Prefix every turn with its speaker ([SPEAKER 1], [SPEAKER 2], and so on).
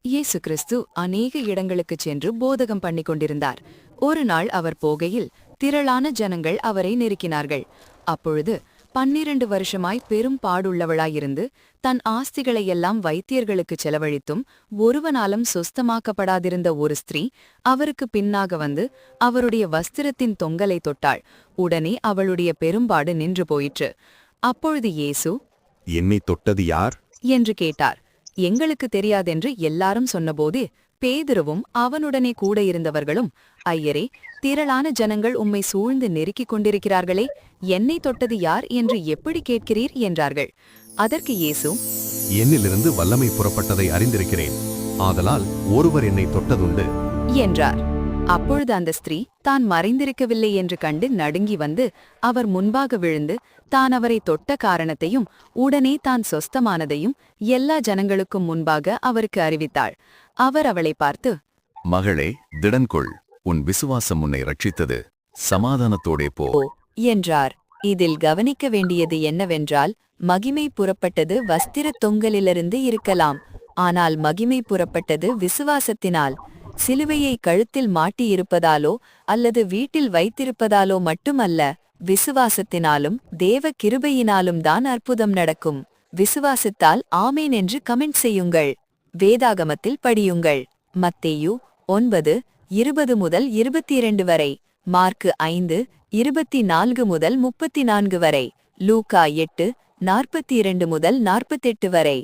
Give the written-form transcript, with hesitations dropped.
[SPEAKER 1] இயேசு கிறிஸ்து அநேக இடங்களுக்குச் சென்று போதகம் பண்ணிக் கொண்டிருந்தார். ஒரு நாள் அவர் போகையில் திரளான ஜனங்கள் அவரை நெருக்கினார்கள். அப்பொழுது 12 வருஷமாய் பெரும் பாடுள்ளவளாயிருந்து தன் ஆஸ்திகளையெல்லாம் வைத்தியர்களுக்குச் செலவழித்தும் ஒருவனாலும் சுஸ்தமாக்கப்படாதிருந்த ஒரு ஸ்திரீ அவருக்கு பின்னாக வந்து அவருடைய வஸ்திரத்தின் தொங்கலை தொட்டாள். உடனே அவளுடைய பெரும்பாடு நின்று போயிற்று. அப்பொழுது இயேசு,
[SPEAKER 2] என்னை தொட்டது யார்
[SPEAKER 1] என்று கேட்டார். எங்களுக்கு தெரியாதென்று எல்லாரும் சொன்னபோது பேதுருவும் அவனுடனே கூட இருந்தவர்களும், ஐயரே, திரளான ஜனங்கள் உம்மை சூழ்ந்து நெருக்கிக் கொண்டிருக்கிறார்களே, என்னை தொட்டது யார் என்று எப்படி கேட்கிறீர் என்றார்கள். அதற்கு இயேசு,
[SPEAKER 2] என்னிலிருந்து வல்லமை புறப்பட்டதை அறிந்திருக்கிறேன், ஆதலால் ஒருவர் என்னை தொட்டதுண்டு
[SPEAKER 1] என்றார். அப்பொழுது அந்த ஸ்திரீ தான் மறைந்திருக்கவில்லை என்று கண்டு நடுங்கி வந்து அவர் முன்பாக விழுந்து தான் அவரை தொட்ட காரணத்தையும் உடனே தான் சொஸ்தமானதையும் எல்லா ஜனங்களுக்கும் முன்பாக அவருக்கு அறிவித்தாள். அவர் அவளை பார்த்து,
[SPEAKER 3] மகளே, திடன்கொள், உன் விசுவாசம் உன்னை ரட்சித்தது, சமாதானத்தோடே போ
[SPEAKER 1] என்றார். இதில் கவனிக்க வேண்டியது என்னவென்றால், மகிமை புறப்பட்டது வஸ்திரத் தொங்கலிலிருந்து இருக்கலாம், ஆனால் மகிமை புறப்பட்டது விசுவாசத்தினால். சிலுவையை கழுத்தில் மாட்டியிருப்பதாலோ அல்லது வீட்டில் வைத்திருப்பதாலோ மட்டுமல்ல, விசுவாசத்தினாலும் தேவ கிருபையினாலும் தான் அற்புதம் நடக்கும். விசுவாசத்தால் ஆமேன் என்று கமெண்ட் செய்யுங்கள். வேதாகமத்தில் படியுங்கள். மத்தேயு 9:20 முதல் 22 வரை, மார்க்கு 5:24 முதல் 34 வரை, லூக்கா 8:42 முதல் 48 வரை.